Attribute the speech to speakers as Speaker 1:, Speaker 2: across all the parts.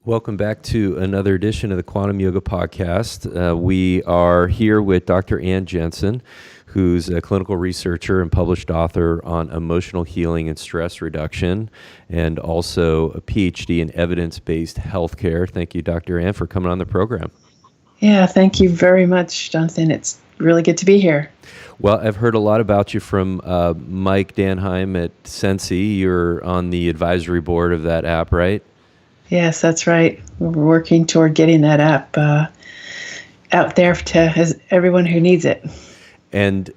Speaker 1: Welcome back to another edition of the Quantum Yoga Podcast. We are here with Dr. Ann Jensen, who's a clinical researcher and published author on emotional healing and stress reduction, and also a PhD in evidence-based healthcare. Thank you, Dr. Ann, for coming on the program.
Speaker 2: Yeah, thank you very much, Jonathan. It's really good to be here.
Speaker 1: Well, I've heard a lot about you from Mike Danheim at Sensi. You're on the advisory board of that app, right?
Speaker 2: Yes, that's right. We're working toward getting that app out there to everyone who needs it.
Speaker 1: And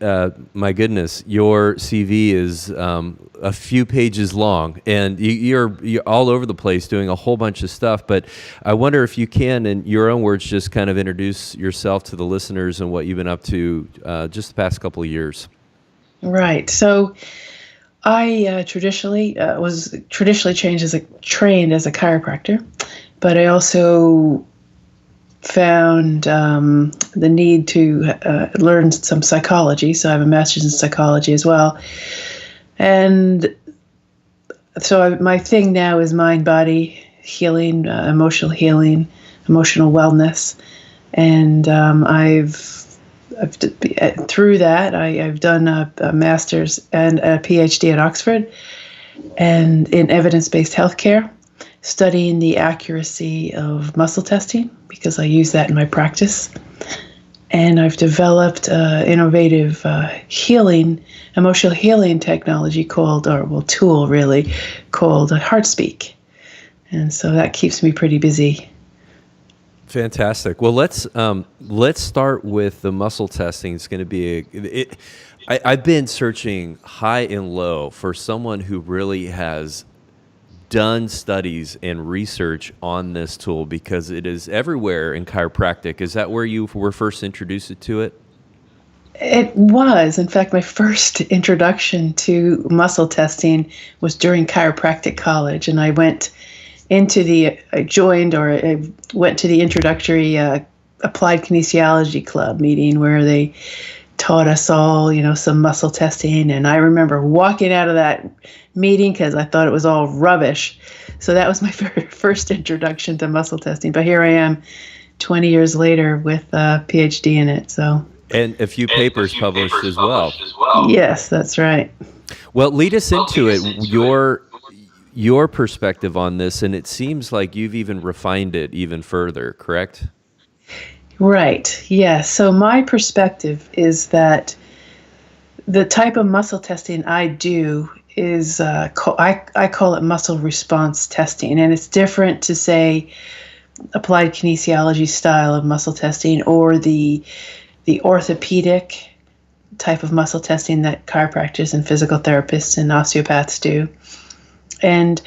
Speaker 1: my goodness, your CV is a few pages long, and you're all over the place doing a whole bunch of stuff. But I wonder if you can, in your own words, just kind of introduce yourself to the listeners and what you've been up to just the past couple of years.
Speaker 2: Right. So I traditionally was trained as a chiropractor, but I also found the need to learn some psychology. So I have a master's in psychology as well. And so my thing now is mind-body healing, emotional healing, emotional wellness. And through that, I've done a master's and a PhD at Oxford and in evidence-based healthcare, studying the accuracy of muscle testing because I use that in my practice. And I've developed innovative emotional healing technology called HeartSpeak. And so that keeps me pretty busy.
Speaker 1: Fantastic. Well, let's start with the muscle testing. It's going to be I've been searching high and low for someone who really has done studies and research on this tool because it is everywhere in chiropractic. Is that where you were first introduced to it?
Speaker 2: It was. In fact, my first introduction to muscle testing was during chiropractic college, and I went to the introductory applied kinesiology club meeting where they taught us all, some muscle testing. And I remember walking out of that meeting because I thought it was all rubbish. So that was my very first introduction to muscle testing. But here I am 20 years later with a PhD in it.
Speaker 1: And a few papers published as well.
Speaker 2: Yes, that's right.
Speaker 1: Well, lead us into it. Your perspective on this, and it seems like you've even refined it even further, correct?
Speaker 2: Right, yes. So my perspective is that the type of muscle testing I do is, I call it muscle response testing, and it's different to say applied kinesiology style of muscle testing or the orthopedic type of muscle testing that chiropractors and physical therapists and osteopaths do. And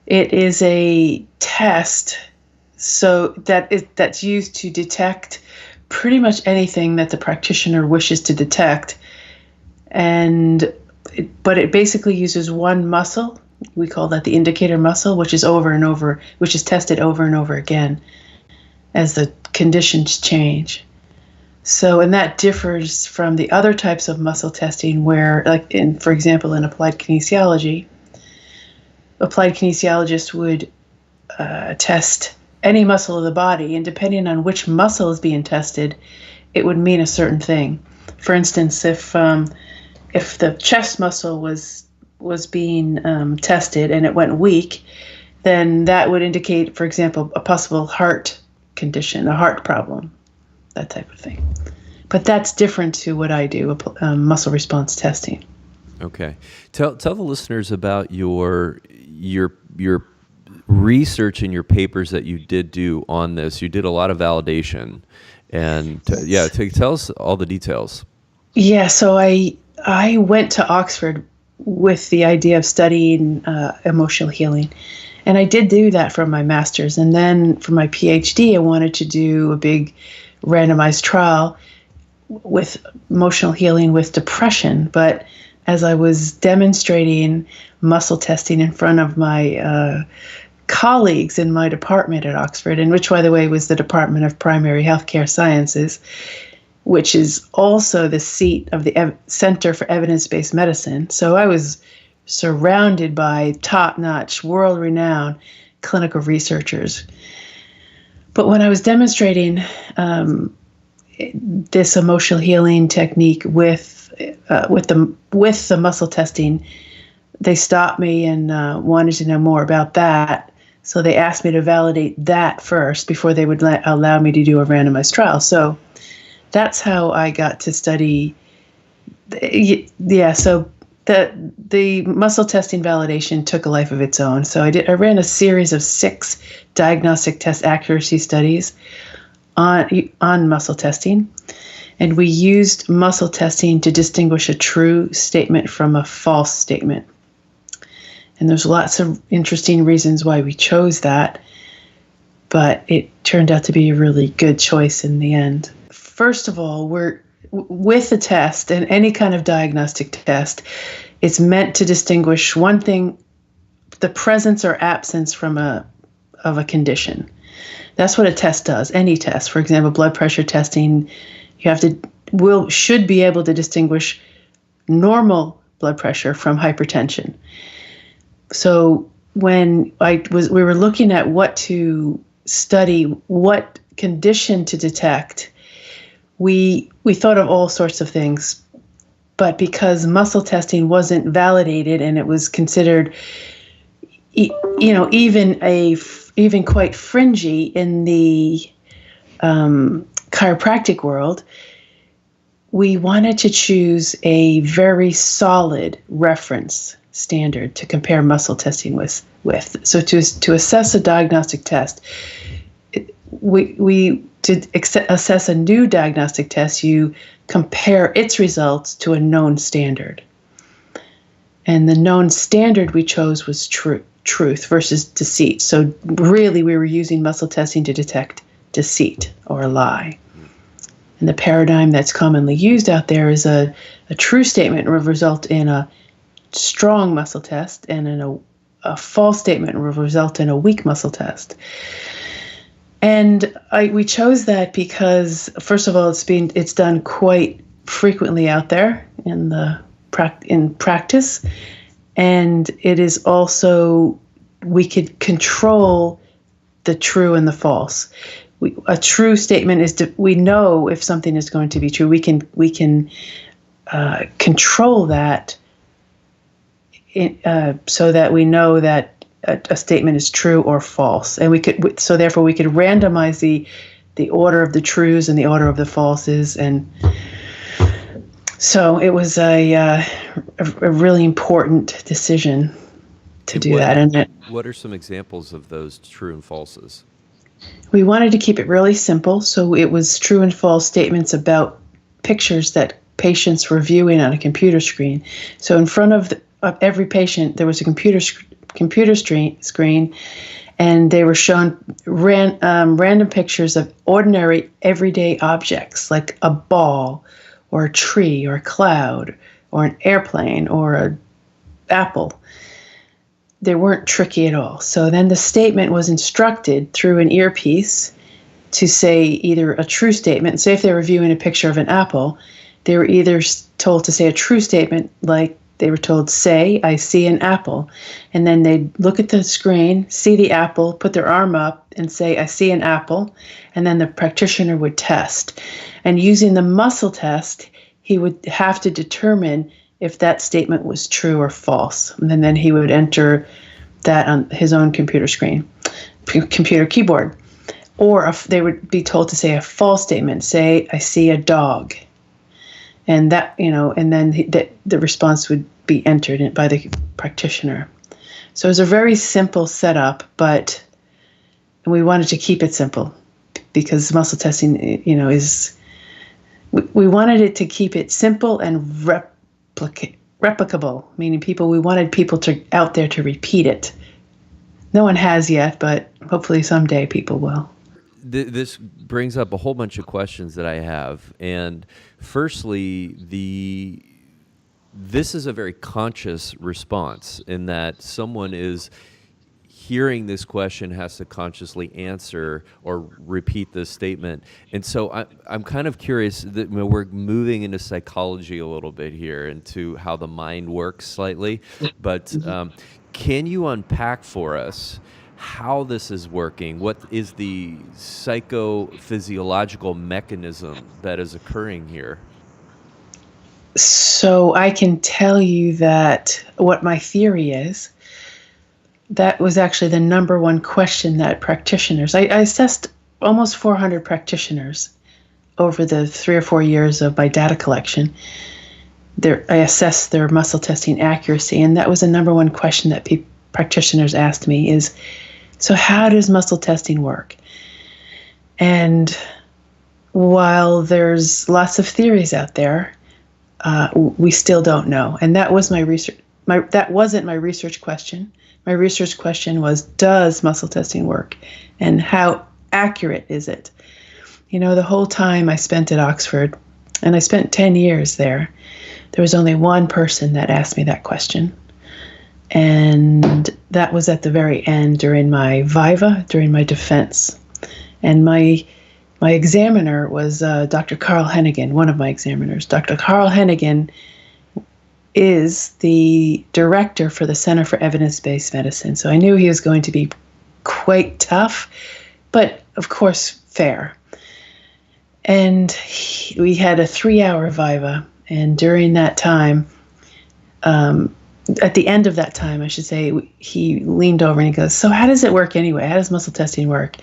Speaker 2: it is a test that's used to detect pretty much anything that the practitioner wishes to detect. But it basically uses one muscle. We call that the indicator muscle, which is tested over and over again as the conditions change. So, and that differs from the other types of muscle testing where, for example, in applied kinesiologists would test any muscle of the body, and depending on which muscle is being tested, it would mean a certain thing. For instance, if the chest muscle was being tested and it went weak, then that would indicate, for example, a possible heart condition, a heart problem, that type of thing. But that's different to what I do, muscle response testing.
Speaker 1: Okay, tell the listeners about your research and your papers that you did do on this. You did a lot of validation, and tell us all the details. Yeah,
Speaker 2: so I went to Oxford with the idea of studying emotional healing, and I did do that for my master's. And then for my PhD, I wanted to do a big randomized trial with emotional healing with depression. But as I was demonstrating muscle testing in front of my colleagues in my department at Oxford, and which, by the way, was the Department of Primary Healthcare Sciences, which is also the seat of the Center for Evidence-Based Medicine. So I was surrounded by top-notch, world-renowned clinical researchers. But when I was demonstrating this emotional healing technique with the muscle testing, they stopped me and wanted to know more about that. So they asked me to validate that first before they would allow me to do a randomized trial. So that's how I got to study. Yeah. So the muscle testing validation took a life of its own. So I ran a series of 6 diagnostic test accuracy studies on muscle testing. And we used muscle testing to distinguish a true statement from a false statement. And there's lots of interesting reasons why we chose that, but it turned out to be a really good choice in the end. First of all, with the test and any kind of diagnostic test, it's meant to distinguish one thing, the presence or absence of a condition. That's what a test does. Any test, for example, blood pressure testing, should be able to distinguish normal blood pressure from hypertension. So when we were looking at what to study, what condition to detect, we thought of all sorts of things. But because muscle testing wasn't validated and it was considered, even quite fringy in the chiropractic world, we wanted to choose a very solid reference standard to compare muscle testing with. So to assess a diagnostic test, to assess a new diagnostic test, you compare its results to a known standard. And the known standard we chose was truth versus deceit. So really we were using muscle testing to detect deceit or a lie. And the paradigm that's commonly used out there is a true statement will result in a strong muscle test, and a false statement will result in a weak muscle test. And we chose that because, first of all, it's done quite frequently out there in practice, and it is also, we could control the true and the false. A true statement is we know if something is going to be true. We can control that so that we know that a statement is true or false, and therefore we could randomize the order of the truths and the order of the falses, and so it was a really important decision to do that. And
Speaker 1: what are some examples of those true and falses?
Speaker 2: We wanted to keep it really simple, so it was true and false statements about pictures that patients were viewing on a computer screen. So in front of every patient, there was a computer screen, and they were shown random pictures of ordinary, everyday objects, like a ball, or a tree, or a cloud, or an airplane, or an apple. They weren't tricky at all. So then the statement was instructed through an earpiece to say either a true statement. Say if they were viewing a picture of an apple, they were either told to say a true statement, like they were told, say, I see an apple. And then they'd look at the screen, see the apple, put their arm up and say, I see an apple. And then the practitioner would test. And using the muscle test, he would have to determine if that statement was true or false. And then he would enter that on his own computer keyboard. Or if they would be told to say a false statement, say, I see a dog. And that, and then the response would be entered by the practitioner. So it was a very simple setup, and we wanted to keep it simple because muscle testing, we wanted it to keep it simple and replicable, meaning we wanted people out there to repeat it. No one has yet, but hopefully someday people will.
Speaker 1: This brings up a whole bunch of questions that I have. And firstly, this is a very conscious response in that someone is hearing this question, has to consciously answer or repeat this statement. And so I'm kind of curious that we're moving into psychology a little bit here, into how the mind works slightly. But can you unpack for us how this is working. What is the psychophysiological mechanism that is occurring here?
Speaker 2: So I can tell you that what my theory is, that was actually the number one question that practitioners, I assessed almost 400 practitioners over the 3 or 4 years of my data collection. I assessed their muscle testing accuracy, and that was the number one question that practitioners asked me is, so how does muscle testing work? And while there's lots of theories out there, we still don't know. And that was my research. That wasn't my research question. My research question was, does muscle testing work? And how accurate is it? The whole time I spent at Oxford, and I spent 10 years there, there was only one person that asked me that question. And that was at the very end during my viva, during my defense. And my examiner was Dr. Carl Hennigan, one of my examiners. Dr. Carl Hennigan is the director for the Center for Evidence-Based Medicine. So I knew he was going to be quite tough, but of course fair. And we had a 3-hour viva. And during that time, at the end of that time, I should say, he leaned over and he goes, so how does it work anyway? How does muscle testing work?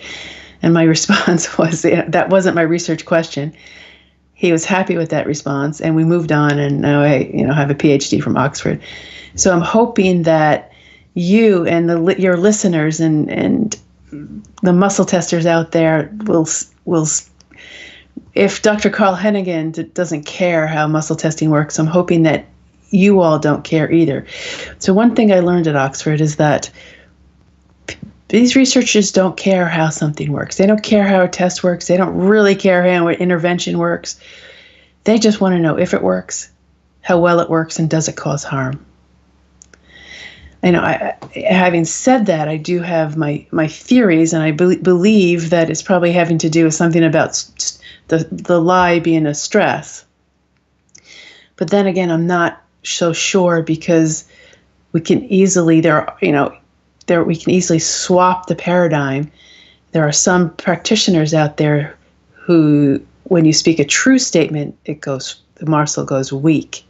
Speaker 2: And my response was, that wasn't my research question. He was happy with that response, and we moved on, and now I have a PhD from Oxford. So I'm hoping that you and your listeners and the muscle testers out there will, if Dr. Carl Hennigan doesn't care how muscle testing works, I'm hoping that you all don't care either. So one thing I learned at Oxford is that these researchers don't care how something works. They don't care how a test works. They don't really care how an intervention works. They just want to know if it works, how well it works, and does it cause harm. Having said that, I do have my theories, and I believe that it's probably having to do with something about the lie being a stress. But then again, I'm not so sure, because we can easily we can easily swap the paradigm. There are some practitioners out there who, when you speak a true statement, the muscle goes weak.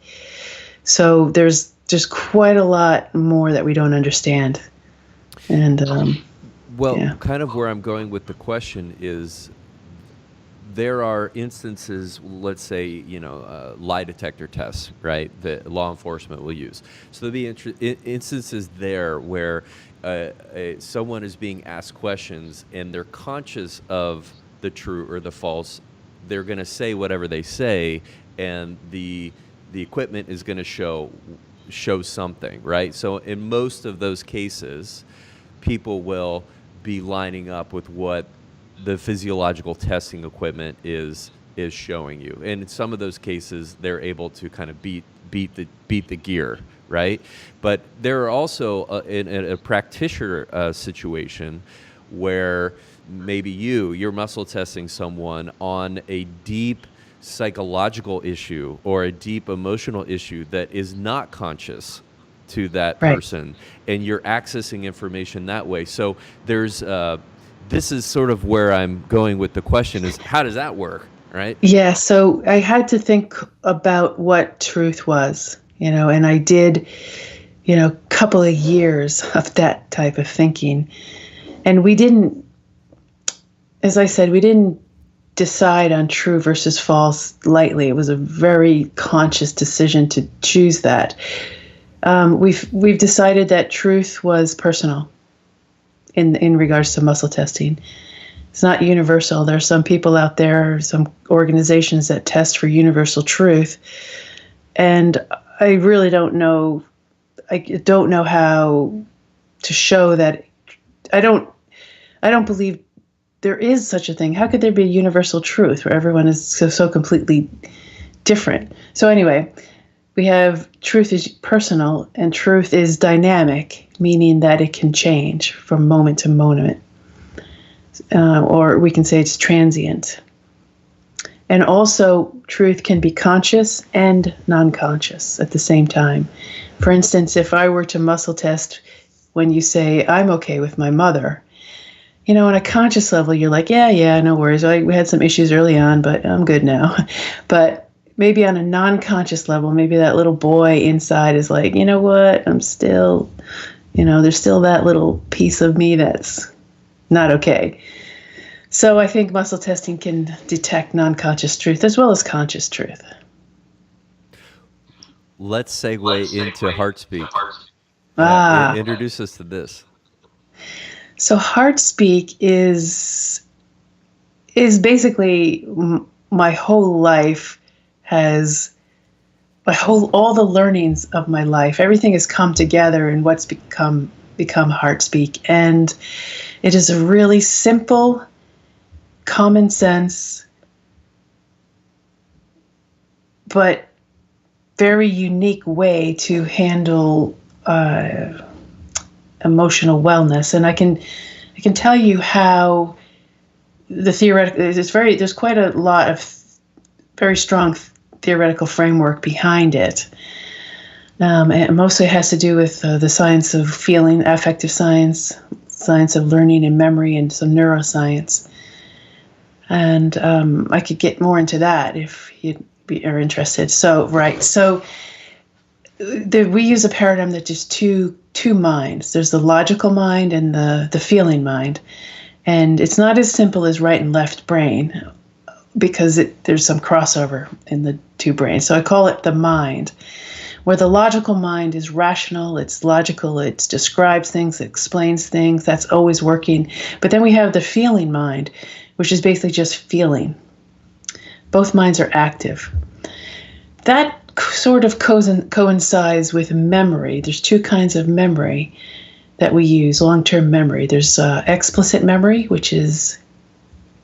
Speaker 2: So there's just quite a lot more that we don't understand. And
Speaker 1: kind of where I'm going with the question is, there are instances, let's say, lie detector tests, right, that law enforcement will use. So there'll be instances there where someone is being asked questions and they're conscious of the true or the false. They're going to say whatever they say, and the equipment is going to show something, right? So in most of those cases, people will be lining up with what the physiological testing equipment is showing you, and in some of those cases, they're able to kind of beat the gear, right? But there are also in a practitioner situation where maybe you're muscle testing someone on a deep psychological issue or a deep emotional issue that is not conscious to that person, and you're accessing information that way. So there's this is sort of where I'm going with the question is, how does that work, right?
Speaker 2: Yeah, so I had to think about what truth was, and I did, a couple of years of that type of thinking. And we didn't, as I said, we didn't decide on true versus false lightly. It was a very conscious decision to choose that. We've decided that truth was personal in regards to muscle testing. It's not universal. There are some people out there, some organizations that test for universal truth, and I really don't know. I don't know how to show that. I don't believe there is such a thing. How could there be a universal truth where everyone is so completely different? So anyway, we have truth is personal and truth is dynamic, meaning that it can change from moment to moment. Or we can say it's transient. And also, truth can be conscious and non-conscious at the same time. For instance, if I were to muscle test when you say, I'm okay with my mother. On a conscious level, you're like, yeah, no worries. We had some issues early on, but I'm good now. But maybe on a non-conscious level, maybe that little boy inside is like, you know what? I'm still, there's still that little piece of me that's not okay. So I think muscle testing can detect non-conscious truth as well as conscious truth.
Speaker 1: Let's segue into heart speak.
Speaker 2: Ah,
Speaker 1: Introduce us to this.
Speaker 2: so heart speak is basically my whole life has all the learnings of my life. Everything has come together in what's become heart speak, and it is a really simple, common sense, but very unique way to handle emotional wellness. And I can tell you how the theoretical, there's quite a lot of very strong theoretical framework behind it. And it mostly has to do with the science of feeling, affective science of learning and memory, and some neuroscience. And I could get more into that if you are interested. So we use a paradigm that just two minds. There's the logical mind and the feeling mind. And it's not as simple as right and left brain, because there's some crossover in the two brains. So I call it the mind, where the logical mind is rational, it's logical, it describes things, it explains things, that's always working. But then we have the feeling mind, which is basically just feeling. Both minds are active. That sort of coincides with memory. There's two kinds of memory that we use, long-term memory. There's explicit memory, which is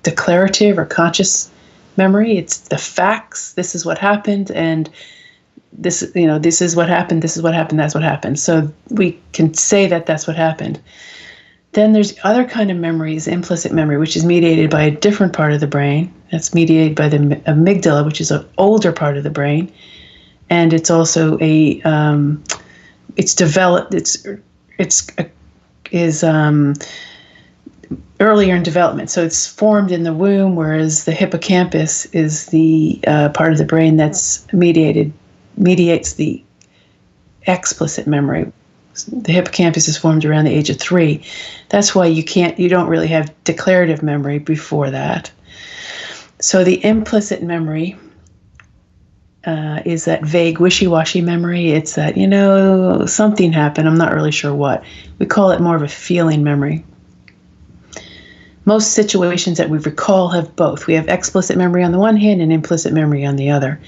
Speaker 2: declarative or conscious memory. It's the facts. This is what happened, and this is what happened. This is what happened. That's what happened. So we can say that that's what happened. Then there's other kind of memories, implicit memory, which is mediated by a different part of the brain. That's mediated by the amygdala, which is an older part of the brain, and it's also it's developed. Is earlier in development. So it's formed in the womb, whereas the hippocampus is the part of the brain that's mediates the explicit memory. The hippocampus is formed around the age of 3. That's why you don't really have declarative memory before that. So the implicit memory is that vague, wishy-washy memory. It's that, something happened, I'm not really sure what. We call it more of a feeling memory. Most situations that we recall have both. We have explicit memory on the one hand and implicit memory on the other.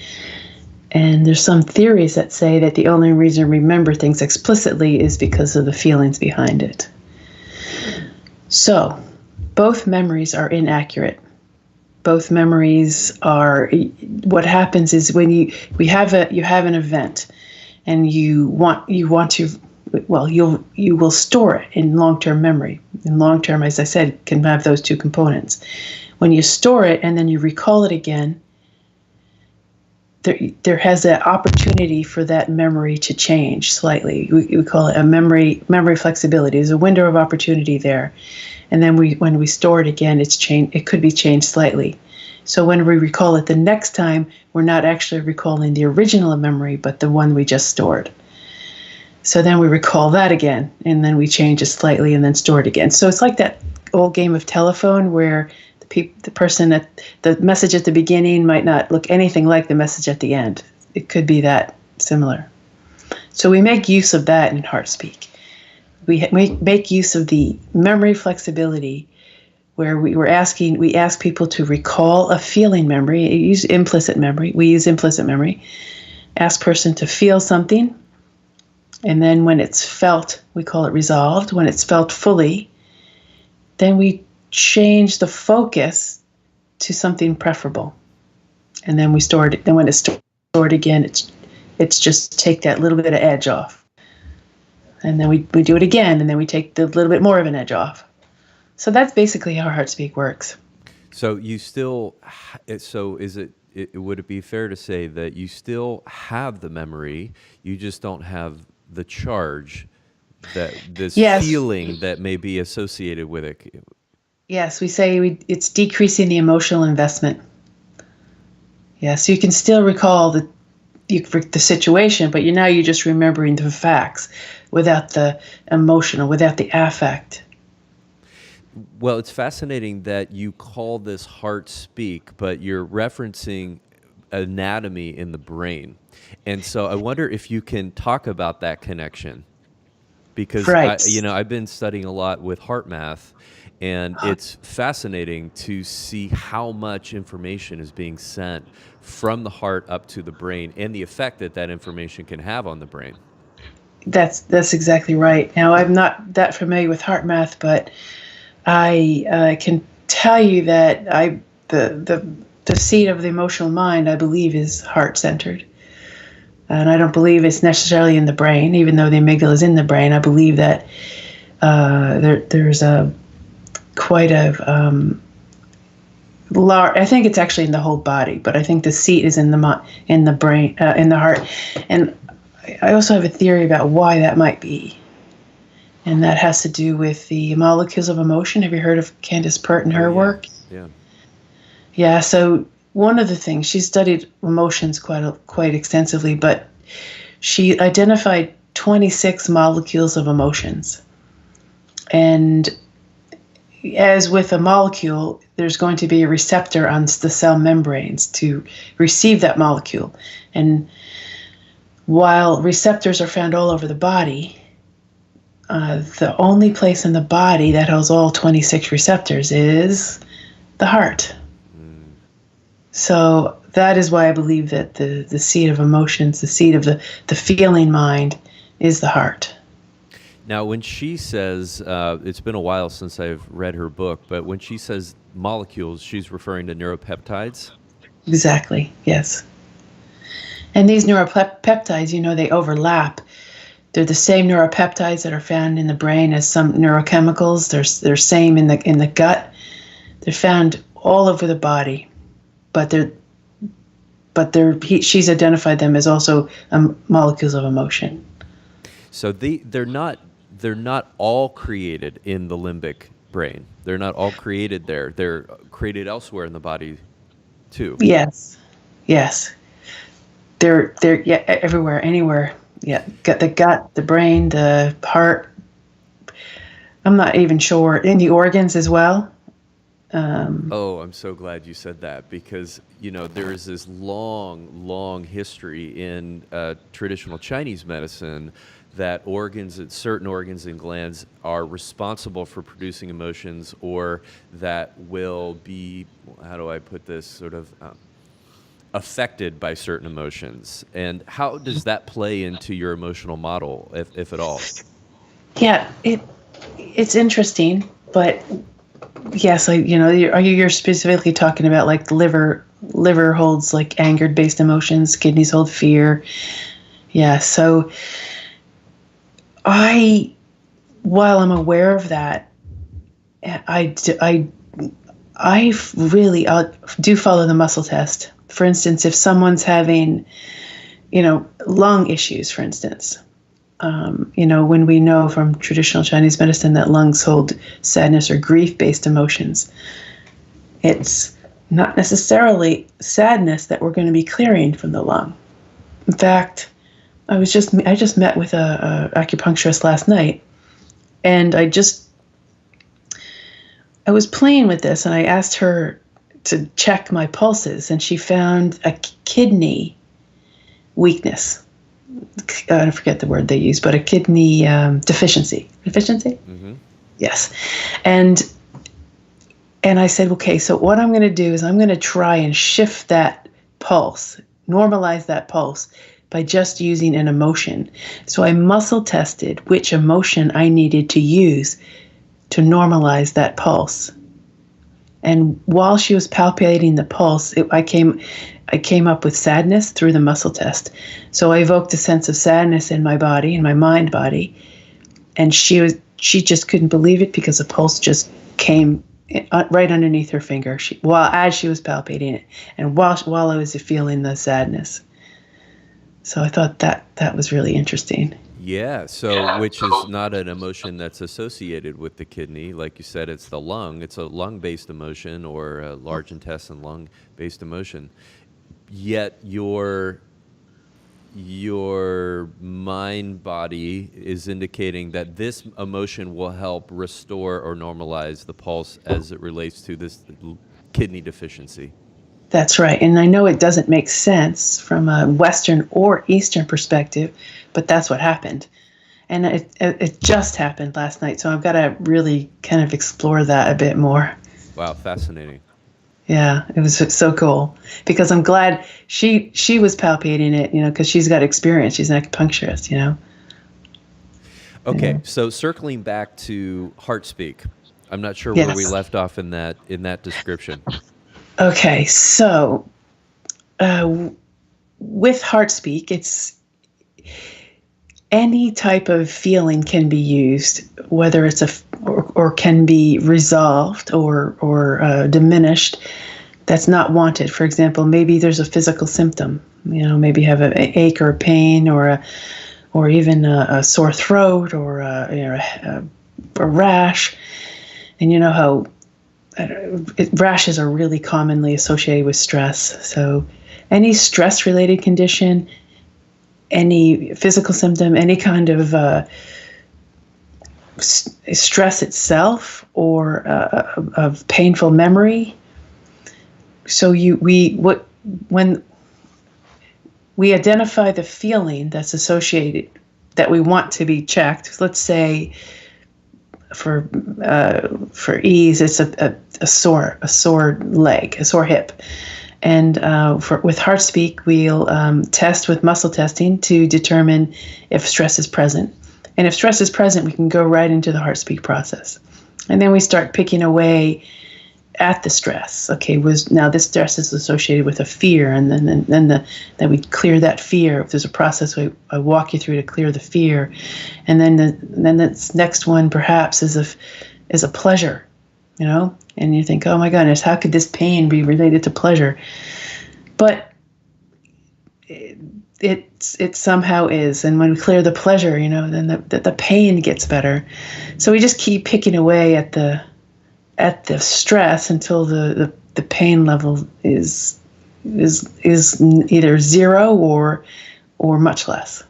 Speaker 2: And there's some theories that say that the only reason we remember things explicitly is because of the feelings behind it. So, both memories are inaccurate. Both memories are, what happens is when you have an event and you want to, you will store it in long-term memory. In long-term, as I said, can have those two components. When you store it and then you recall it again, there has an opportunity for that memory to change slightly. We call it a memory flexibility. There's a window of opportunity there. And then when we store it again, it could be changed slightly. So when we recall it the next time, we're not actually recalling the original memory, but the one we just stored. So then we recall that again, and then we change it slightly and then store it again. So it's like that old game of telephone where the person at the message at the beginning might not look anything like the message at the end. It could be that similar. So we make use of that in HeartSpeak. We make use of the memory flexibility, where we ask people to recall a feeling memory. We use implicit memory. Ask person to feel something, and then when it's felt, we call it resolved. When it's felt fully, then we change the focus to something preferable, and then we store it. Then when it's stored again, it's just take that little bit of edge off, and then we do it again, and then we take the little bit more of an edge off. So that's basically how HeartSpeak works.
Speaker 1: So you still, would it be fair to say that you still have the memory, you just don't have the charge that this
Speaker 2: Yes,
Speaker 1: feeling that may be associated with it.
Speaker 2: yes, we say it's decreasing the emotional investment. Yeah, so you can still recall the situation, but you're just remembering the facts without the emotional, without the affect.
Speaker 1: Well, it's fascinating that you call this heart speak, but you're referencing anatomy in the brain. And so I wonder if you can talk about that connection, because
Speaker 2: Right.
Speaker 1: I've been studying a lot with heart math, and it's fascinating to see how much information is being sent from the heart up to the brain and the effect that that information can have on the brain.
Speaker 2: That's exactly right. Now, I'm not that familiar with heart math, but I can tell you that the seat of the emotional mind, I believe, is heart centered, and I don't believe it's necessarily in the brain. Even though the amygdala is in the brain, I believe that there's a quite a large. I think it's actually in the whole body, but I think the seat is in the brain, in the heart, and I also have a theory about why that might be. And that has to do with the molecules of emotion. Have you heard of Candace Pert and her work?
Speaker 1: Yeah.
Speaker 2: Yeah, so one of the things, she studied emotions quite extensively, but she identified 26 molecules of emotions. And as with a molecule, there's going to be a receptor on the cell membranes to receive that molecule. And while receptors are found all over the body, the only place in the body that has all 26 receptors is the heart. So that is why I believe that the seat of emotions, the seat of the feeling mind, is the heart.
Speaker 1: Now, when she says, it's been a while since I've read her book, but when she says molecules, she's referring to neuropeptides?
Speaker 2: Exactly, yes. And these neuropeptides, they overlap. They're the same neuropeptides that are found in the brain as some neurochemicals. They're same in the gut. They're found all over the body, but she's identified them as also molecules of emotion.
Speaker 1: So they're not all created in the limbic brain. They're not all created there. They're created elsewhere in the body too.
Speaker 2: Yes, yes. They're everywhere, anywhere. Yeah, the gut, the brain, the heart. I'm not even sure. In the organs as well.
Speaker 1: Oh, I'm so glad you said that, because there is this long history in traditional Chinese medicine that certain organs and glands are responsible for producing emotions, or that will be, how do I put this, sort of affected by certain emotions. And how does that play into your emotional model, if at all?
Speaker 2: Yeah, it's interesting, but yes, you're specifically talking about like the liver holds like anger-based emotions, kidneys hold fear. Yeah, so while I'm aware of that, I really do follow the muscle test. For instance, if someone's having, lung issues, for instance, when we know from traditional Chinese medicine that lungs hold sadness or grief-based emotions, it's not necessarily sadness that we're going to be clearing from the lung. In fact, I just met with a acupuncturist last night, and I was playing with this, and I asked her to check my pulses, and she found a kidney weakness. I forget the word they use, but a kidney deficiency. Deficiency? Mm-hmm. Yes. And I said, okay, so what I'm going to do is I'm going to try and shift that pulse, normalize that pulse by just using an emotion. So I muscle tested which emotion I needed to use to normalize that pulse. And while she was palpating the pulse, I came up with sadness through the muscle test. So I evoked a sense of sadness in my body, in my mind body, and she just couldn't believe it because the pulse just came right underneath her finger. As she was palpating it, and while I was feeling the sadness. So I thought that was really interesting.
Speaker 1: Yeah, so which is not an emotion that's associated with the kidney. Like you said, it's the lung. It's a lung-based emotion or a large intestine lung-based emotion. Yet your mind body is indicating that this emotion will help restore or normalize the pulse as it relates to this kidney deficiency.
Speaker 2: That's right. And I know it doesn't make sense from a Western or Eastern perspective, but that's what happened. And it just happened last night. So I've got to really kind of explore that a bit more.
Speaker 1: Wow, fascinating.
Speaker 2: Yeah, it was so cool because I'm glad she was palpating it, because she's got experience. She's an acupuncturist.
Speaker 1: Okay,
Speaker 2: Yeah.
Speaker 1: so circling back to heart speak, I'm not sure where we
Speaker 2: Yes.
Speaker 1: left off in that description.
Speaker 2: Okay, so with heart speak, it's any type of feeling can be used, whether it's or can be resolved or diminished. That's not wanted. For example, maybe there's a physical symptom. Maybe you have an ache or a pain or even a sore throat or a rash, and you know how rashes are really commonly associated with stress. So any stress-related condition, any physical symptom, any kind of stress itself or of painful memory. So when we identify the feeling that's associated that we want to be checked, let's say for ease, it's a sore leg, a sore hip. And with heart speak, we'll test with muscle testing to determine if stress is present. And if stress is present, we can go right into the heart speak process. And then we start picking away at the stress. Okay, now this stress is associated with a fear, and then we clear that fear. If there's a process I walk you through to clear the fear, and then the next one perhaps is a pleasure, and you think, oh my goodness, how could this pain be related to pleasure? But it somehow is, and when we clear the pleasure, then the pain gets better. So we just keep picking away at the stress until the pain level is either zero or much less.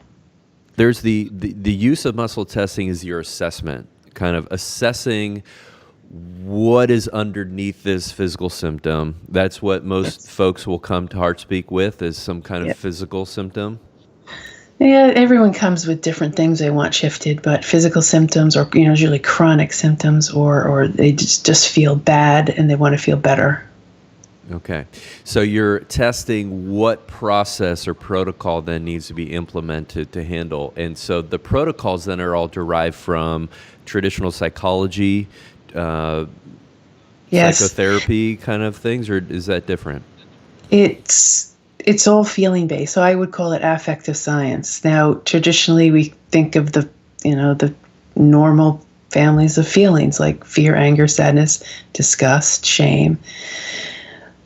Speaker 1: There's the use of muscle testing is your assessment, kind of assessing what is underneath this physical symptom. That's what most folks will come to heart speak with, is some kind of physical symptom.
Speaker 2: Yeah, everyone comes with different things they want shifted, but physical symptoms or usually chronic symptoms or they just feel bad and they want to feel better.
Speaker 1: Okay. So you're testing what process or protocol then needs to be implemented to handle. And so the protocols then are all derived from traditional psychology, psychotherapy kind of things, or is that different?
Speaker 2: It's all feeling based. So I would call it affective science. Now, traditionally we think of the normal families of feelings like fear, anger, sadness, disgust, shame.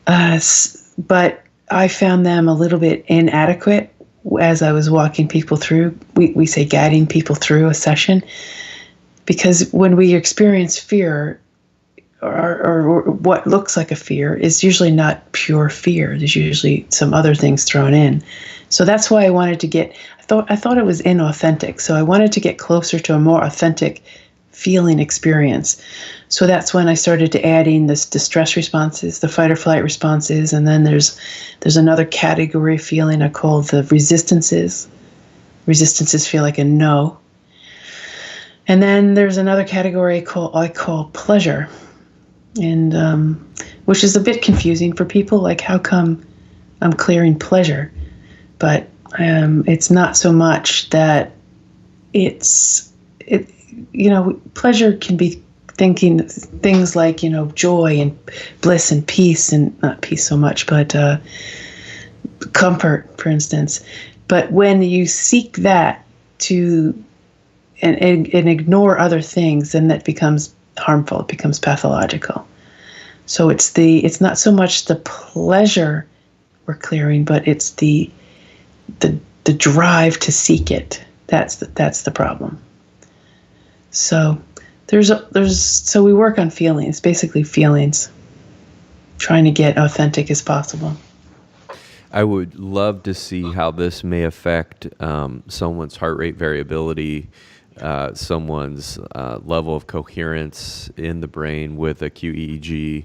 Speaker 2: But I found them a little bit inadequate as I was walking people through. We say guiding people through a session, because when we experience fear, or what looks like a fear, is usually not pure fear. There's usually some other things thrown in. So that's why I wanted to I thought it was inauthentic. So I wanted to get closer to a more authentic feeling experience. So that's when I started to add in the stress responses, the fight or flight responses, and then there's another category of feeling I call the resistances. Resistances feel like a no. And then there's another category I call pleasure, and which is a bit confusing for people. Like, how come I'm clearing pleasure? But it's not so much that pleasure can be thinking things like, joy and bliss and peace, and not peace so much, but comfort, for instance. But when you seek that and ignore other things, then that becomes harmful. It becomes pathological. So it's not so much the pleasure we're clearing, but it's the drive to seek it. That's the problem. So so we work on feelings, basically feelings, trying to get authentic as possible.
Speaker 1: I would love to see how this may affect someone's heart rate variability, someone's level of coherence in the brain with a QEEG,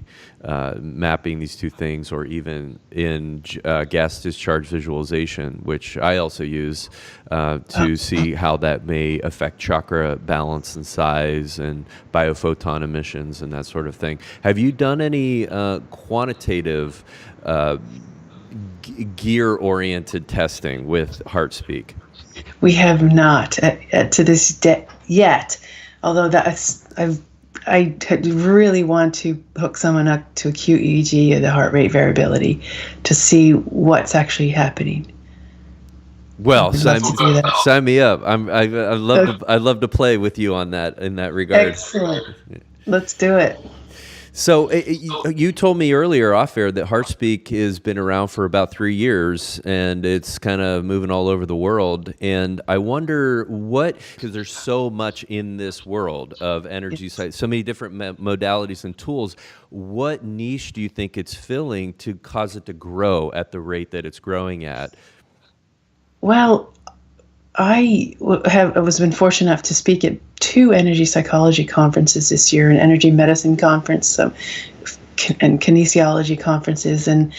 Speaker 1: mapping these two things, or even in gas discharge visualization, which I also use to see how that may affect chakra balance and size and biophoton emissions and that sort of thing. Have you done any quantitative gear-oriented testing with HeartSpeak?
Speaker 2: We have not to this day yet, although I really want to hook someone up to a QEEG, the heart rate variability, to see what's actually happening.
Speaker 1: Well, sign me up. I'd love to play with you on that in that regard.
Speaker 2: Excellent. Let's do it.
Speaker 1: So you told me earlier off air that HeartSpeak has been around for about 3 years, and it's kind of moving all over the world. And I wonder because there's so much in this world of energy sites, so many different modalities and tools. What niche do you think it's filling to cause it to grow at the rate that it's growing at?
Speaker 2: Well, I was been fortunate enough to speak at 2 energy psychology conferences this year, an energy medicine conference, and kinesiology conferences, and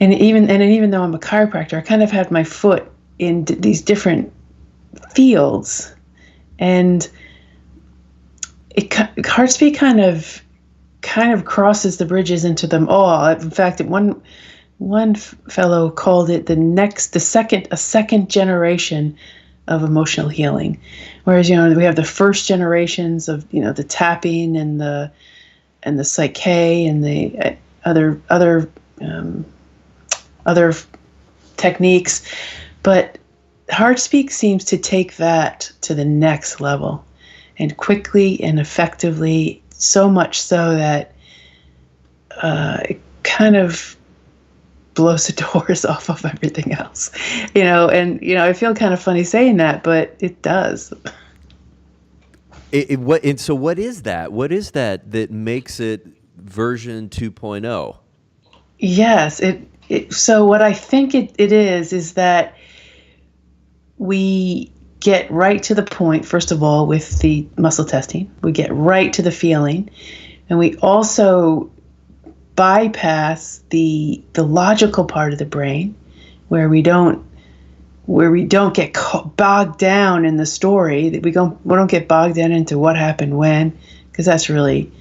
Speaker 2: even though I'm a chiropractor, I kind of had my foot in these different fields, and HeartSpeak kind of crosses the bridges into them all. In fact, one fellow called it a second generation of emotional healing, whereas we have the first generations of the tapping and the psyche and the other techniques, but HeartSpeak seems to take that to the next level, and quickly and effectively, so much so that it kind of blows the doors off of everything else, and I feel kind of funny saying that, but it does.
Speaker 1: So what is that? What is that makes it version 2.0?
Speaker 2: Yes, so what I think it is that we get right to the point, first of all, with the muscle testing. We get right to the feeling, and we also bypass the logical part of the brain, where we don't get bogged down in the story, that we don't get bogged down into what happened when, because that's really,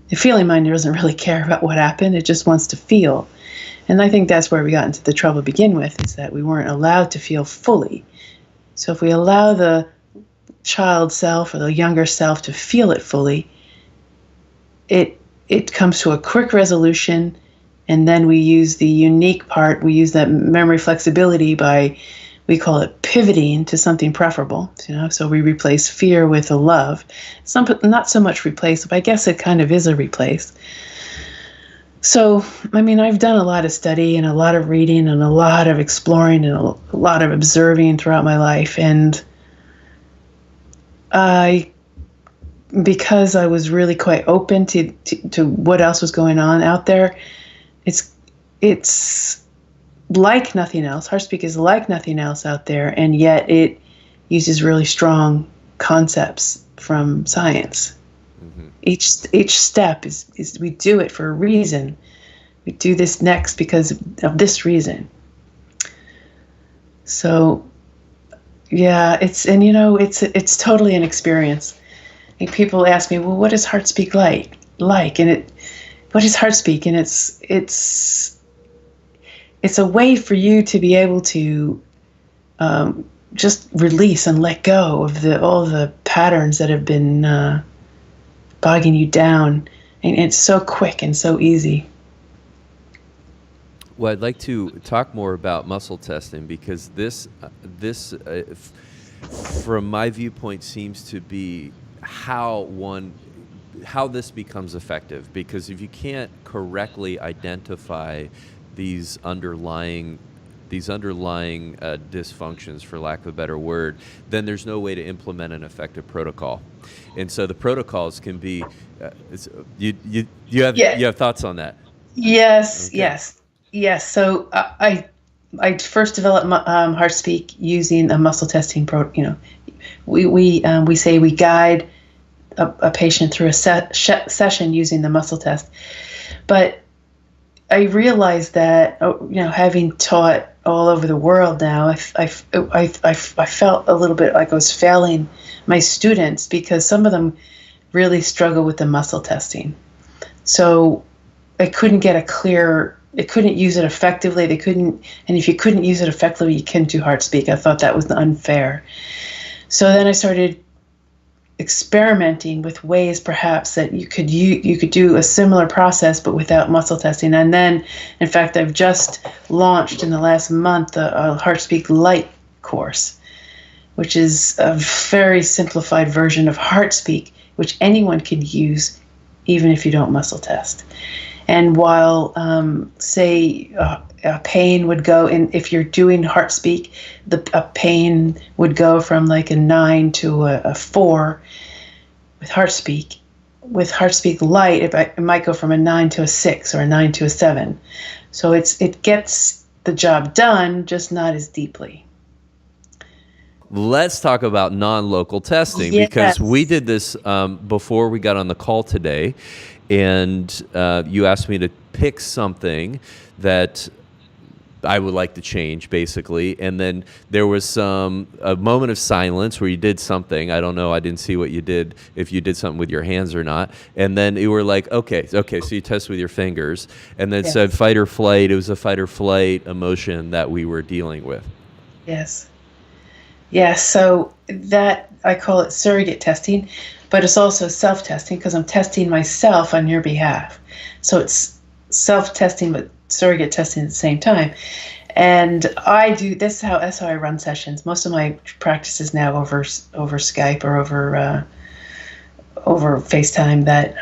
Speaker 2: the feeling mind doesn't really care about what happened. It just wants to feel. And I think that's where we got into the trouble to begin with, is that we weren't allowed to feel fully. So if we allow the child self or the younger self to feel it fully, it comes to a quick resolution, and then we use the unique part. We use that memory flexibility by, we call it pivoting to something preferable. So we replace fear with a love. Not so much replace, but I guess it kind of is a replace. So, I've done a lot of study and a lot of reading and a lot of exploring and a lot of observing throughout my life, and because I was really quite open to what else was going on out there, it's like nothing else. HeartSpeak is like nothing else out there, and yet it uses really strong concepts from science. Mm-hmm. Each step is we do it for a reason. We do this next because of this reason. So, yeah, it's totally an experience. And people ask me, well, what is HeartSpeak like? And what is HeartSpeak? And it's a way for you to be able to just release and let go of all the patterns that have been bogging you down. And it's so quick and so easy.
Speaker 1: Well, I'd like to talk more about muscle testing, because this from my viewpoint, seems to be how this becomes effective. Because if you can't correctly identify these underlying these underlying dysfunctions, for lack of a better word, then there's no way to implement an effective protocol. And so the protocols can be,
Speaker 2: Yeah.
Speaker 1: you have thoughts on that?
Speaker 2: Yes.
Speaker 1: Okay.
Speaker 2: Yes. So I first developed HeartSpeak using a muscle testing we say we guide a patient through a session using the muscle test, but I realized that having taught all over the world now, I felt a little bit like I was failing my students because some of them really struggle with the muscle testing. So I couldn't get they couldn't use it effectively. And if you couldn't use it effectively, you couldn't do HeartSpeak. I thought that was unfair. So then I started experimenting with ways perhaps that you could do a similar process but without muscle testing. And then, in fact, I've just launched in the last month a HeartSpeak Lite course, which is a very simplified version of HeartSpeak, which anyone can use even if you don't muscle test. And while, say, a pain would go in, if you're doing HeartSpeak, a pain would go from like a 9 to a 4 with HeartSpeak. With HeartSpeak Lite, it might go from a 9 to a 6 or a 9 to a 7. So it gets the job done, just not as deeply.
Speaker 1: Let's talk about non-local testing, because we did this before we got on the call today, and you asked me to pick something that I would like to change, basically. And then there was a moment of silence where you did something. I don't know. I didn't see what you did, if you did something with your hands or not. And then you were like, okay. So you test with your fingers. And then it said fight or flight. It was a fight or flight emotion that we were dealing with.
Speaker 2: Yes. Yes. So that, I call it surrogate testing, but it's also self-testing because I'm testing myself on your behalf. So it's self-testing, but surrogate testing at the same time. And I do this. That's how I run sessions. Most of my practice is now over Skype or over FaceTime, that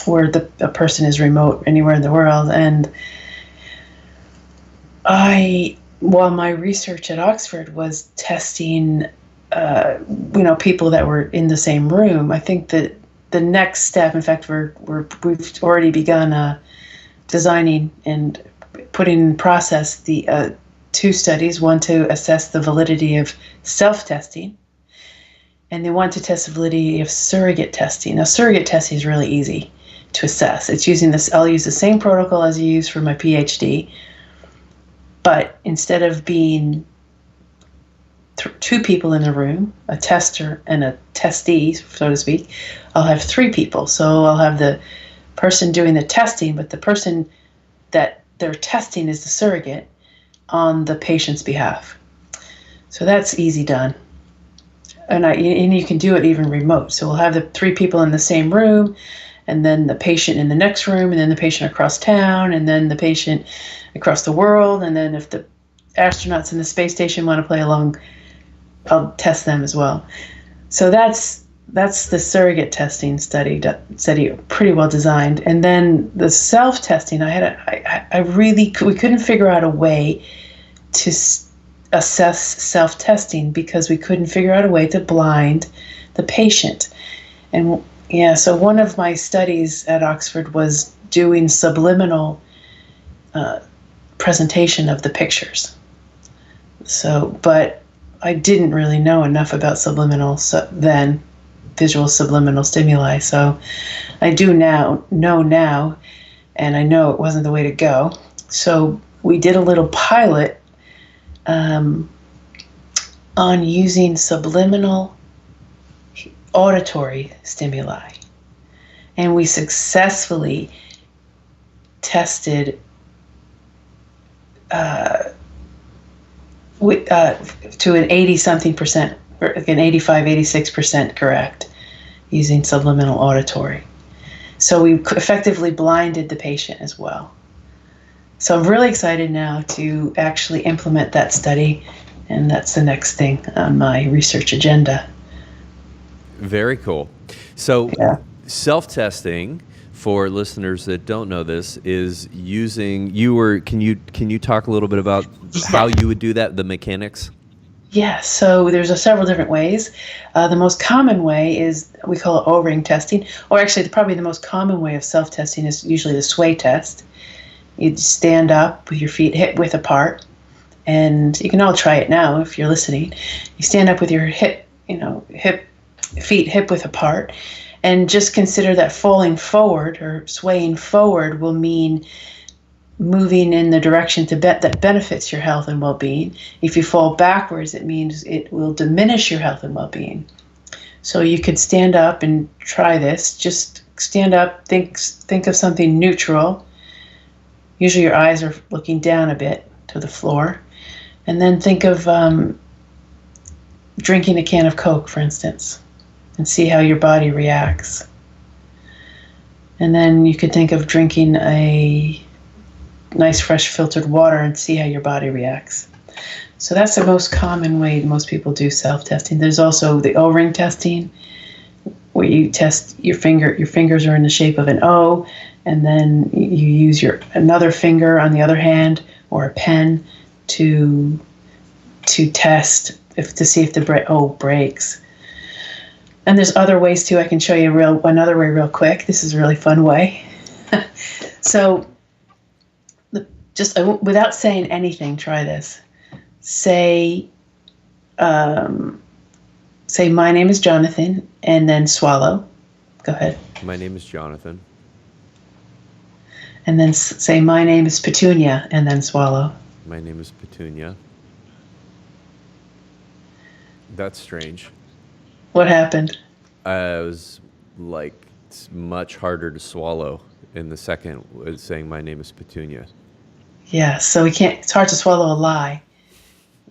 Speaker 2: where a person is remote anywhere in the world. And while my research at Oxford was testing, people that were in the same room, I think that the next step, in fact, we've already begun designing and putting in process the 2 studies, one to assess the validity of self-testing, and then one to test the validity of surrogate testing. Now, surrogate testing is really easy to assess. It's using this. I'll use the same protocol as I use for my PhD, but instead of being 2 people in a room, a tester and a testee, so to speak, I'll have 3 people. So I'll have the person doing the testing, but the person that they're testing is the surrogate on the patient's behalf. So that's easy done. And you can do it even remote. So we'll have the 3 people in the same room, and then the patient in the next room, and then the patient across town, and then the patient across the world. And then if the astronauts in the space station want to play along, I'll test them as well. So that's the surrogate testing study, pretty well designed. And then the self-testing, we couldn't figure out a way to assess self-testing because we couldn't figure out a way to blind the patient. And so one of my studies at Oxford was doing subliminal presentation of the pictures. But I didn't really know enough about visual subliminal stimuli. So I do know now, and I know it wasn't the way to go. So we did a little pilot on using subliminal auditory stimuli. And we successfully tested to an 80-something%, or an 85, 86% correct, using subliminal auditory. So we effectively blinded the patient as well. So I'm really excited now to actually implement that study, and that's the next thing on my research agenda.
Speaker 1: Very cool. So self-testing for listeners that don't know this, is using you were can you talk a little bit about how you would do that, the mechanics?
Speaker 2: Yeah, so there's several different ways. The most common way is we call it O-ring testing, or actually probably the most common way of self-testing is usually the sway test. You stand up with your feet hip width apart, and you can all try it now if you're listening. You stand up with your feet hip width apart, and just consider that falling forward or swaying forward will mean moving in the direction that benefits your health and well-being. If you fall backwards, it means it will diminish your health and well-being. So you could stand up and try this. Just stand up, think of something neutral. Usually your eyes are looking down a bit to the floor. And then think of drinking a can of Coke, for instance, and see how your body reacts. And then you could think of drinking a nice fresh filtered water and see how your body reacts. So that's the most common way most people do self-testing. There's also the O-ring testing, where you test your finger. Your fingers are in the shape of an O, and then you use another finger on the other hand or a pen to test to see if the O breaks. And there's other ways too. I can show you another way real quick. This is a really fun way. So just without saying anything, try this. Say my name is Jonathan, and then swallow. Go ahead.
Speaker 1: My name is Jonathan.
Speaker 2: And then say my name is Petunia, and then swallow.
Speaker 1: My name is Petunia. That's strange.
Speaker 2: What happened?
Speaker 1: It was like it's much harder to swallow in the second saying my name is Petunia.
Speaker 2: Yeah, so it's hard to swallow a lie.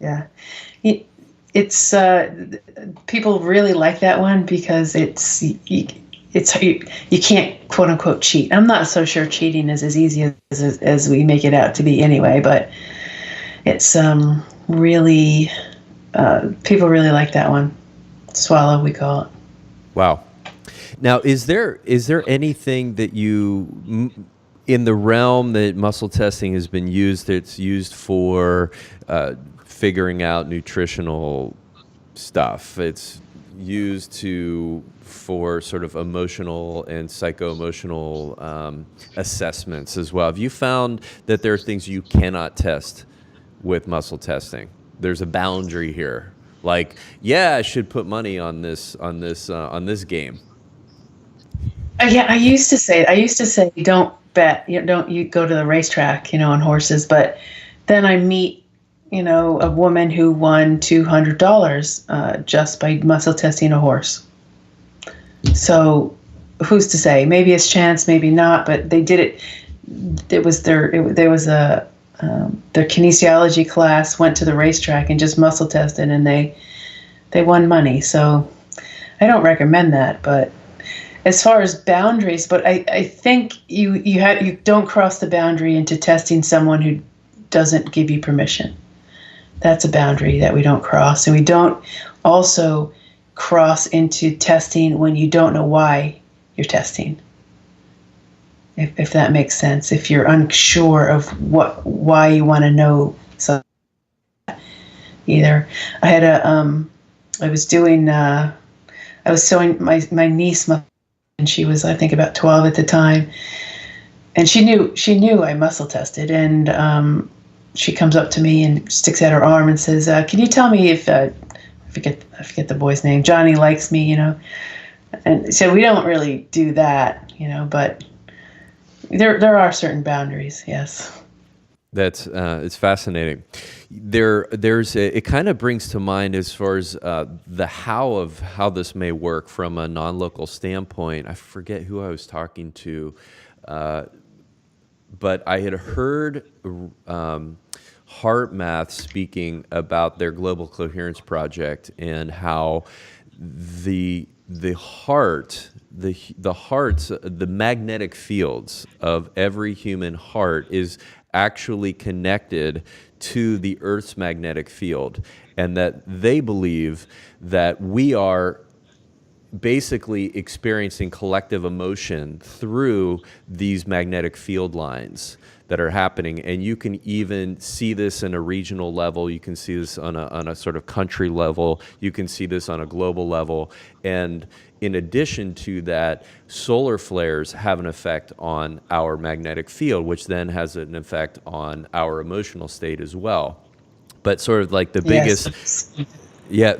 Speaker 2: Yeah. It's people really like that one because you can't quote unquote cheat. I'm not so sure cheating is as easy as we make it out to be anyway, but it's really people really like that one. Swallow, we call it.
Speaker 1: Wow. Now, is there anything that you in the realm that muscle testing has been used, that's used for figuring out nutritional stuff? It's used for sort of emotional and psycho-emotional assessments as well. Have you found that there are things you cannot test with muscle testing? There's a boundary here. Like, yeah, I should put money on this game.
Speaker 2: Yeah, I used to say, don't bet, don't you go to the racetrack, on horses. But then I meet, a woman who won $200 just by muscle testing a horse. So who's to say? Maybe it's chance, maybe not. But they did it. There was their kinesiology class, went to the racetrack and just muscle tested, and they won money. So I don't recommend that, but as far as boundaries, but I think you don't cross the boundary into testing someone who doesn't give you permission. That's a boundary that we don't cross, and we don't also cross into testing when you don't know why you're testing. If that makes sense, if you're unsure of why you want to know something. Either I had I was showing my niece, and she was, I think, about 12 at the time, and she knew I muscle tested, and she comes up to me and sticks out her arm and says, "Can you tell me if I forget the boy's name, Johnny likes me?" And so we don't really do that, but there are certain boundaries. Yes.
Speaker 1: That's it's fascinating. It kind of brings to mind, as far as the how this may work from a non-local standpoint. I forget who I was talking to, but I had heard Heart Math speaking about their global coherence project, and how the magnetic fields of every human heart is actually connected to the Earth's magnetic field, and that they believe that we are basically experiencing collective emotion through these magnetic field lines that are happening. And you can even see this in a regional level. You can see this on a sort of country level. You can see this on a global level. And in addition to that, solar flares have an effect on our magnetic field, which then has an effect on our emotional state as well. But sort of like the biggest,
Speaker 2: Yes.
Speaker 1: yeah.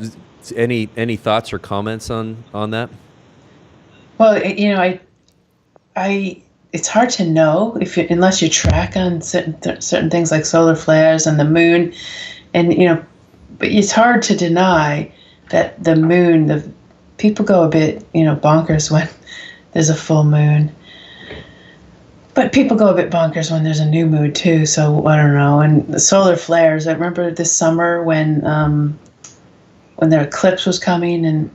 Speaker 1: Any thoughts or comments on that?
Speaker 2: Well, I it's hard to know unless you track on certain things like solar flares and the moon, and but it's hard to deny that the moon, the people go a bit bonkers when there's a full moon, but people go a bit bonkers when there's a new moon too. So I don't know. And the solar flares, I remember this summer when the eclipse was coming, and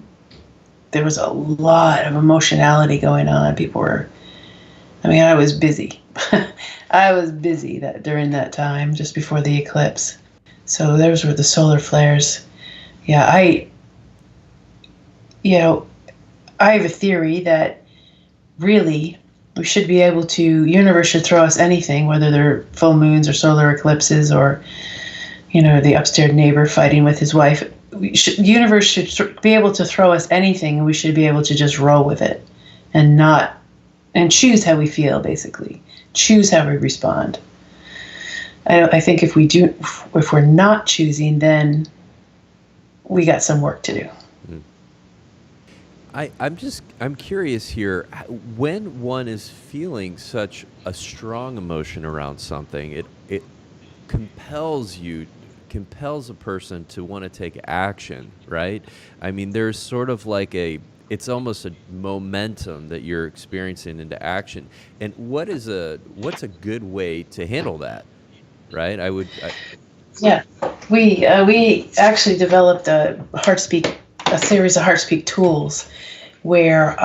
Speaker 2: there was a lot of emotionality going on. I was busy. I was busy during that time, just before the eclipse. So those were the solar flares. Yeah, I have a theory that really universe should throw us anything, whether they're full moons or solar eclipses or, the upstairs neighbor fighting with his wife. Universe should be able to throw us anything, and we should be able to just roll with it and choose how we feel, basically. Choose how we respond. I think if we're not choosing, then we got some work to do.
Speaker 1: I'm curious here, when one is feeling such a strong emotion around something, it compels a person to want to take action, right? I mean, there's sort of like it's almost a momentum that you're experiencing into action. And what's a good way to handle that, right?
Speaker 2: Yeah, we actually developed a series of HeartSpeak tools where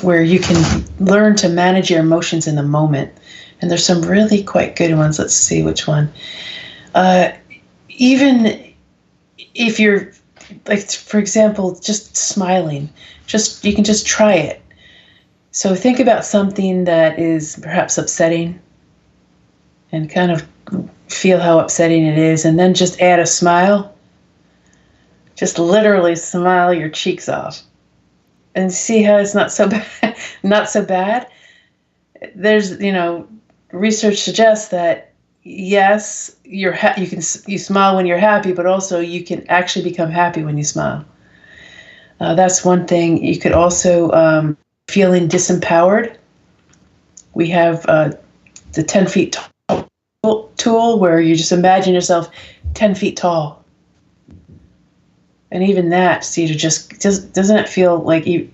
Speaker 2: where you can learn to manage your emotions in the moment. And there's some really quite good ones. Let's see which one. Even if you're, like, for example, just smiling, you can just try it. So think about something that is perhaps upsetting and kind of feel how upsetting it is, and then just add a smile. Just literally smile your cheeks off and see how it's not so bad. Not so bad. There's, research suggests that yes, you smile when you're happy, but also you can actually become happy when you smile. That's one thing. You could also feeling disempowered. We have the 10 feet tall tool, where you just imagine yourself 10 feet tall. And even that, doesn't it feel like you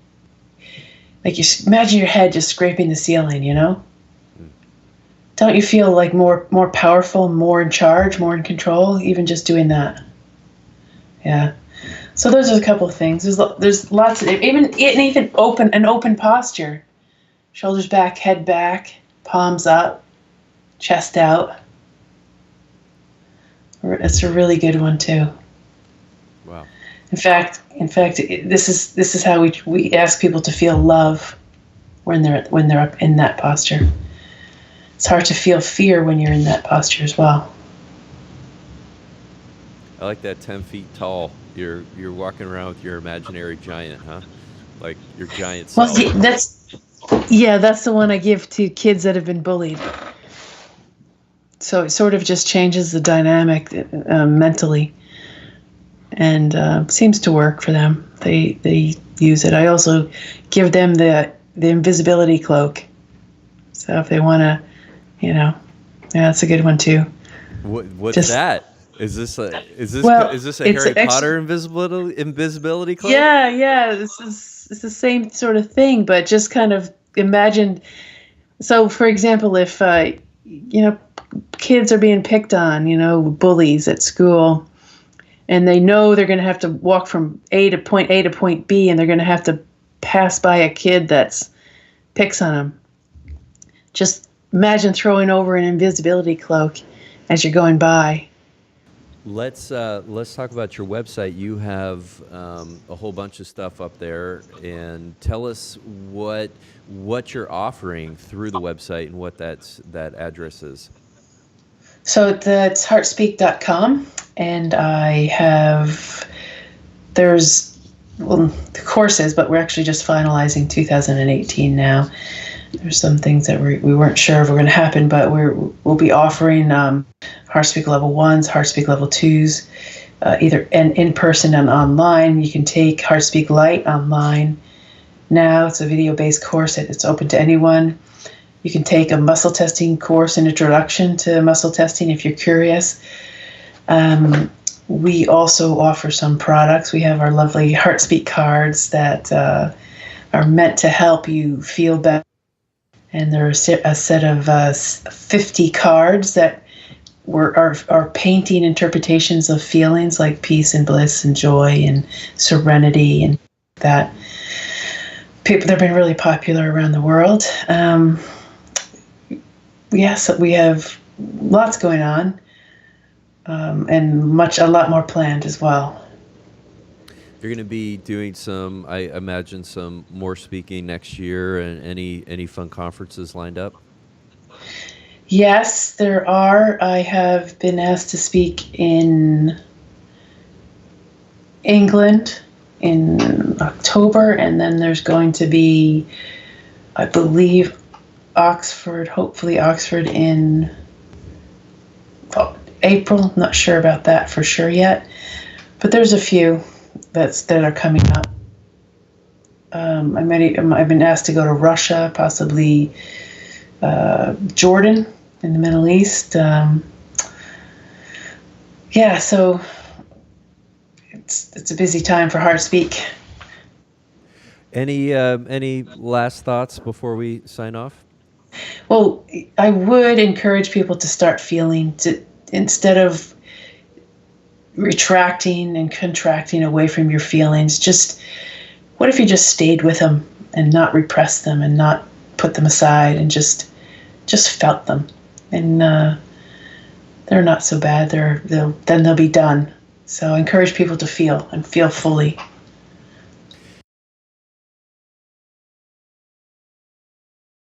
Speaker 2: imagine your head just scraping the ceiling, Don't you feel like more powerful, more in charge, more in control, even just doing that? Yeah. So those are a couple of things. There's lots of even open posture, shoulders back, head back, palms up, chest out. It's a really good one too.
Speaker 1: Wow.
Speaker 2: In fact, this is how we ask people to feel love when they're up in that posture. It's hard to feel fear when you're in that posture as well.
Speaker 1: I like that 10 feet tall. You're walking around with your imaginary giant, huh? Like your giant self.
Speaker 2: Well, that's the one I give to kids that have been bullied. So it sort of just changes the dynamic mentally, and seems to work for them. They use it. I also give them the invisibility cloak. So if they want to, yeah, that's a good one too.
Speaker 1: What's that? Is this a Harry Potter invisibility cloak?
Speaker 2: Yeah. It's the same sort of thing, but just kind of imagine. So, for example, if kids are being picked on, bullies at school, and they know they're going to have to walk from A to point B, and they're going to have to pass by a kid that's picks on them. Just imagine throwing over an invisibility cloak as you're going by.
Speaker 1: Let's talk about your website. You have a whole bunch of stuff up there, and tell us what you're offering through the website and what that address is.
Speaker 2: So that's heartspeak.com, and the courses, but we're actually just finalizing 2018 now. There's some things that we weren't sure if were going to happen, but we'll be offering HeartSpeak Level 1s, HeartSpeak Level 2s, either in person and online. You can take HeartSpeak Lite online. Now it's a video-based course. It's open to anyone. You can take a muscle testing course, an introduction to muscle testing if you're curious. We also offer some products. We have our lovely HeartSpeak cards that are meant to help you feel better. And there are a set of 50 cards that are painting interpretations of feelings like peace and bliss and joy and serenity and that. They've been really popular around the world. Yes, we have lots going on, and a lot more planned as well.
Speaker 1: You're going to be doing I imagine, some more speaking next year, and any fun conferences lined up?
Speaker 2: Yes, there are. I have been asked to speak in England in October, and then there's going to be, I believe, hopefully Oxford in April. Not sure about that for sure yet, but there's a few that are coming up. I've been asked to go to Russia, possibly Jordan in the Middle East. So it's a busy time for HeartSpeak.
Speaker 1: Any last thoughts before we sign off?
Speaker 2: Well, I would encourage people to start feeling, instead of retracting and contracting away from your feelings, what if you just stayed with them and not repressed them and not put them aside and just felt them? And they're not so bad. Then they'll be done. So I encourage people to feel and feel fully.